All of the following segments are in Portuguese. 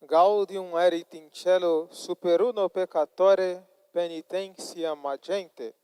Gaudium erit in cielo super uno peccatore penitentiam agente.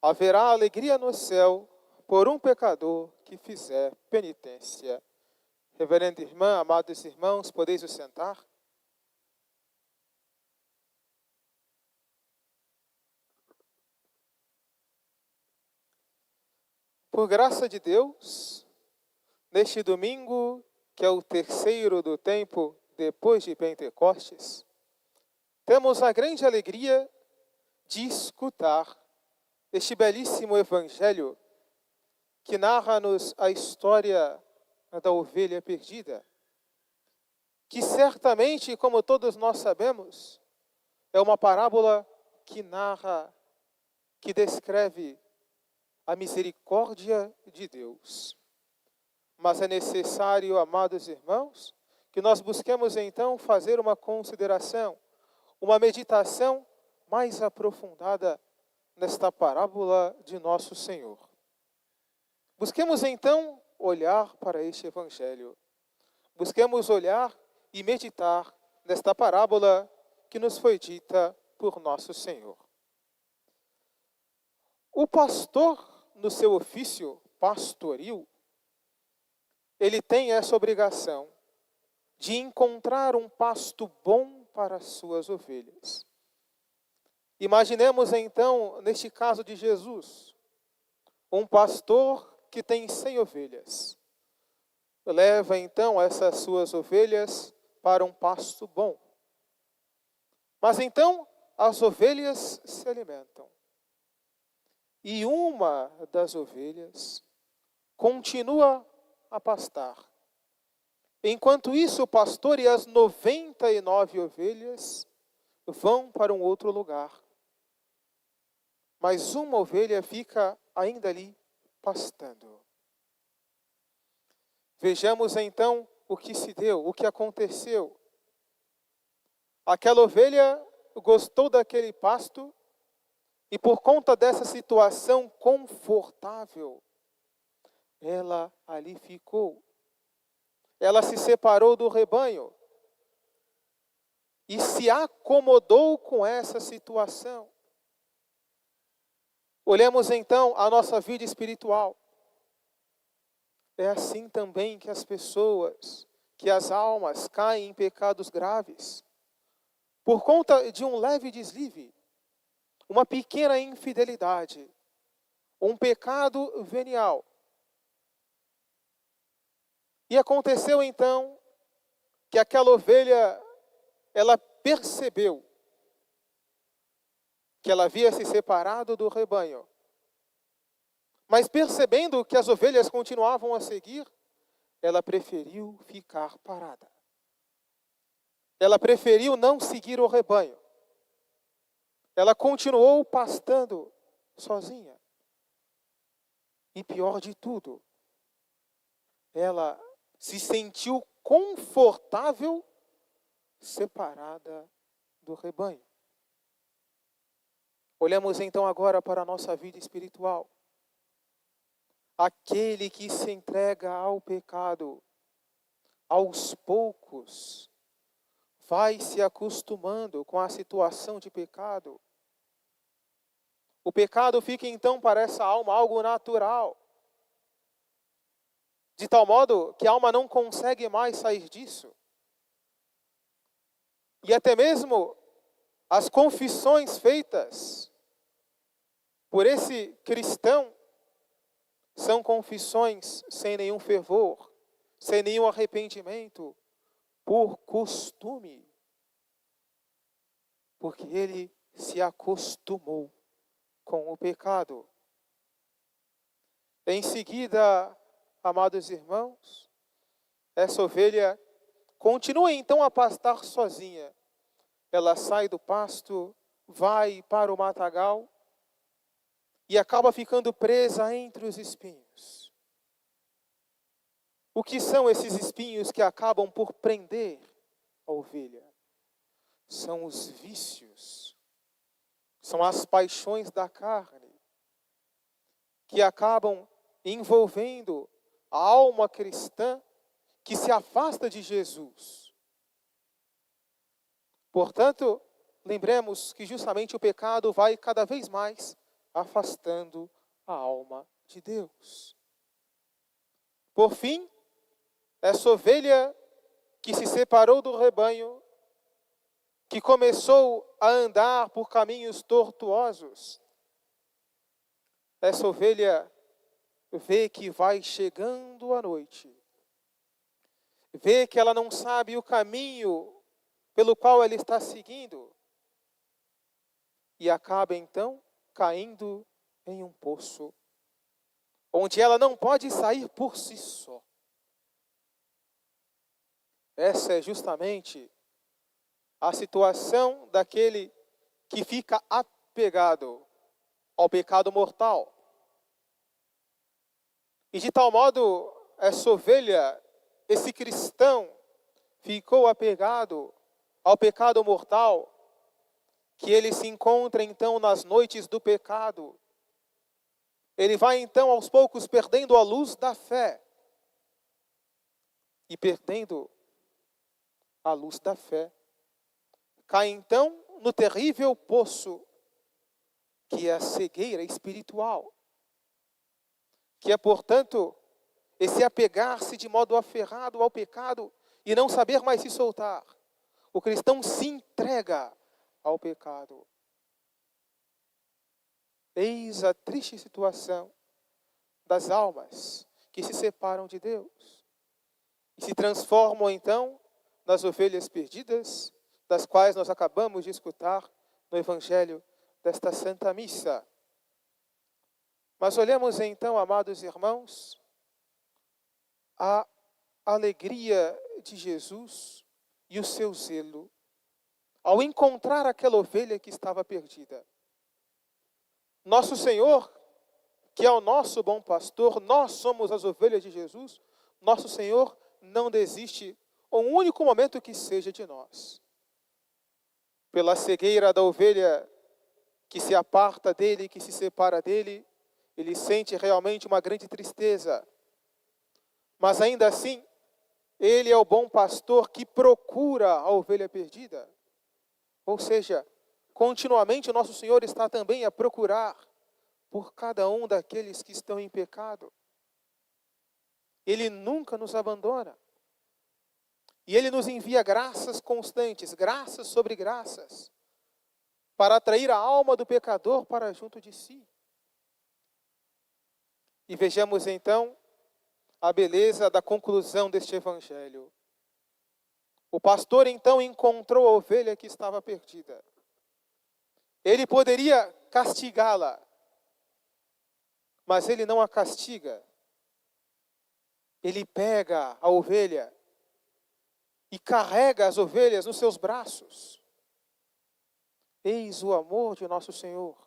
Haverá alegria no céu por um pecador que fizer penitência. Reverenda irmã, amados irmãos, podeis vos sentar? Por graça de Deus, neste domingo, que é o terceiro do tempo depois de Pentecostes, temos a grande alegria de escutar este belíssimo evangelho que narra-nos a história da ovelha perdida, que certamente, como todos nós sabemos, é uma parábola que narra, que descreve a misericórdia de Deus. Mas é necessário, amados irmãos, que nós busquemos então fazer uma consideração, uma meditação mais aprofundada nesta parábola de nosso Senhor. Busquemos então olhar para este evangelho. Busquemos olhar e meditar nesta parábola que nos foi dita por nosso Senhor. O pastor, no seu ofício pastoril, ele tem essa obrigação de encontrar um pasto bom para as suas ovelhas. Imaginemos então, neste caso de Jesus, um pastor que tem 100 ovelhas. Leva então essas suas ovelhas para um pasto bom. Mas então as ovelhas se alimentam. E uma das ovelhas continua a pastar. Enquanto isso, o pastor e as 99 ovelhas vão para um outro lugar. Mas uma ovelha fica ainda ali pastando. Vejamos então o que se deu, o que aconteceu. Aquela ovelha gostou daquele pasto e por conta dessa situação confortável, ela ali ficou. Ela se separou do rebanho e se acomodou com essa situação. Olhemos então a nossa vida espiritual. É assim também que as pessoas, que as almas caem em pecados graves. Por conta de um leve deslize, uma pequena infidelidade, um pecado venial. E aconteceu então que aquela ovelha, ela percebeu que ela havia se separado do rebanho. Mas percebendo que as ovelhas continuavam a seguir, ela preferiu ficar parada. Ela preferiu não seguir o rebanho. Ela continuou pastando sozinha. E pior de tudo, ela se sentiu confortável, separada do rebanho. Olhamos então agora para a nossa vida espiritual. Aquele que se entrega ao pecado, aos poucos, vai se acostumando com a situação de pecado. O pecado fica então para essa alma algo natural. De tal modo que a alma não consegue mais sair disso. E até mesmo as confissões feitas por esse cristão são confissões sem nenhum fervor, sem nenhum arrependimento, por costume. Porque ele se acostumou com o pecado. Em seguida, amados irmãos, essa ovelha continua então a pastar sozinha. Ela sai do pasto, vai para o matagal e acaba ficando presa entre os espinhos. O que são esses espinhos que acabam por prender a ovelha? São os vícios, são as paixões da carne, que acabam envolvendo a alma cristã que se afasta de Jesus. Portanto, lembremos que justamente o pecado vai cada vez mais afastando a alma de Deus. Por fim, essa ovelha que se separou do rebanho, que começou a andar por caminhos tortuosos, essa ovelha vê que vai chegando a noite, vê que ela não sabe o caminho pelo qual ela está seguindo, e acaba então caindo em um poço, onde ela não pode sair por si só. Essa é justamente a situação daquele que fica apegado ao pecado mortal. E de tal modo, essa ovelha, esse cristão, ficou apegado ao pecado mortal, que ele se encontra então nas noites do pecado. Ele vai então aos poucos perdendo a luz da fé. E perdendo a luz da fé, cai então no terrível poço, que é a cegueira espiritual. Que é, portanto, esse apegar-se de modo aferrado ao pecado e não saber mais se soltar. O cristão se entrega ao pecado. Eis a triste situação das almas que se separam de Deus e se transformam então nas ovelhas perdidas, das quais nós acabamos de escutar no Evangelho desta Santa Missa. Mas olhemos então, amados irmãos, a alegria de Jesus e o seu zelo ao encontrar aquela ovelha que estava perdida. Nosso Senhor, que é o nosso bom pastor, nós somos as ovelhas de Jesus, nosso Senhor não desiste um único momento que seja de nós. Pela cegueira da ovelha que se aparta dele, que se separa dele, ele sente realmente uma grande tristeza. Mas ainda assim, ele é o bom pastor que procura a ovelha perdida. Ou seja, continuamente o nosso Senhor está também a procurar por cada um daqueles que estão em pecado. Ele nunca nos abandona. E Ele nos envia graças constantes, graças sobre graças, para atrair a alma do pecador para junto de si. E vejamos então a beleza da conclusão deste evangelho. O pastor então encontrou a ovelha que estava perdida. Ele poderia castigá-la, mas ele não a castiga. Ele pega a ovelha e carrega as ovelhas nos seus braços. Eis o amor de nosso Senhor.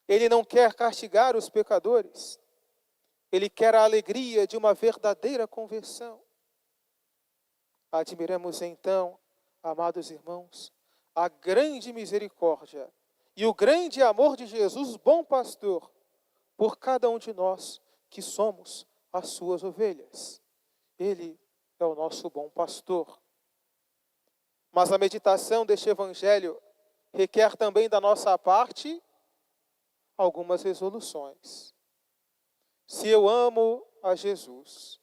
Ele não quer castigar os pecadores. Ele quer a alegria de uma verdadeira conversão. Admiremos então, amados irmãos, a grande misericórdia e o grande amor de Jesus, bom pastor, por cada um de nós que somos as suas ovelhas. Ele é o nosso bom pastor. Mas a meditação deste evangelho requer também da nossa parte algumas resoluções. Se eu amo a Jesus,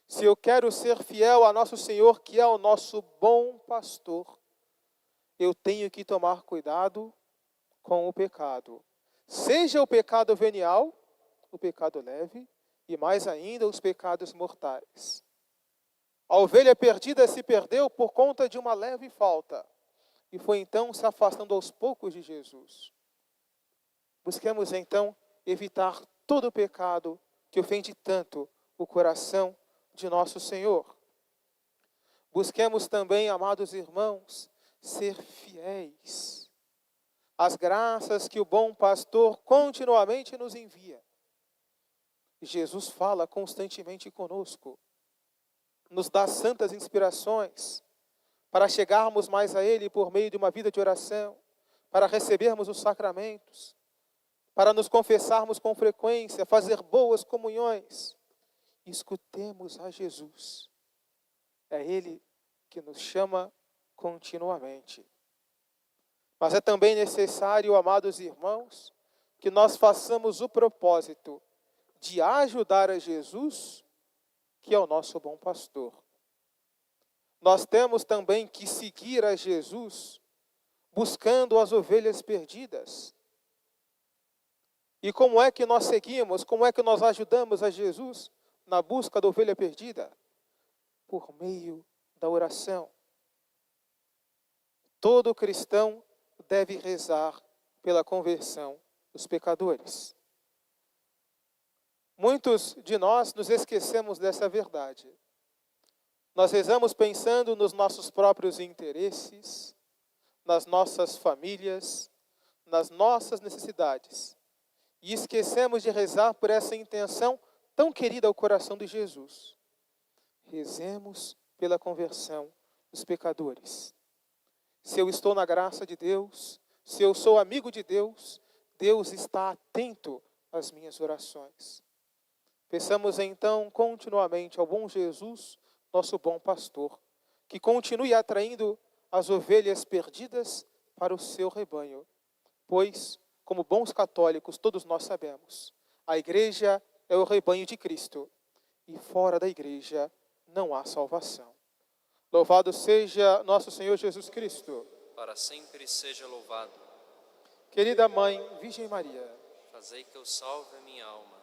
se eu quero ser fiel a nosso Senhor, que é o nosso bom pastor, eu tenho que tomar cuidado com o pecado. Seja o pecado venial, o pecado leve, e mais ainda os pecados mortais. A ovelha perdida se perdeu por conta de uma leve falta, e foi então se afastando aos poucos de Jesus. Busquemos então evitar todo o pecado que ofende tanto o coração de nosso Senhor. Busquemos também, amados irmãos, ser fiéis às graças que o bom pastor continuamente nos envia. Jesus fala constantemente conosco, nos dá santas inspirações para chegarmos mais a Ele por meio de uma vida de oração, para recebermos os sacramentos, para nos confessarmos com frequência, fazer boas comunhões. Escutemos a Jesus. É Ele que nos chama continuamente. Mas é também necessário, amados irmãos, que nós façamos o propósito de ajudar a Jesus, que é o nosso bom pastor. Nós temos também que seguir a Jesus, buscando as ovelhas perdidas. E como é que nós seguimos, como é que nós ajudamos a Jesus na busca da ovelha perdida? Por meio da oração. Todo cristão deve rezar pela conversão dos pecadores. Muitos de nós nos esquecemos dessa verdade. Nós rezamos pensando nos nossos próprios interesses, nas nossas famílias, nas nossas necessidades. E esquecemos de rezar por essa intenção tão querida ao coração de Jesus. Rezemos pela conversão dos pecadores. Se eu estou na graça de Deus, se eu sou amigo de Deus, Deus está atento às minhas orações. Peçamos então continuamente ao bom Jesus, nosso bom pastor, que continue atraindo as ovelhas perdidas para o seu rebanho. Pois, como bons católicos, todos nós sabemos, a igreja é o rebanho de Cristo e fora da igreja não há salvação. Louvado seja nosso Senhor Jesus Cristo. Para sempre seja louvado. Querida Mãe, Virgem Maria, Fazei que eu salve a minha alma.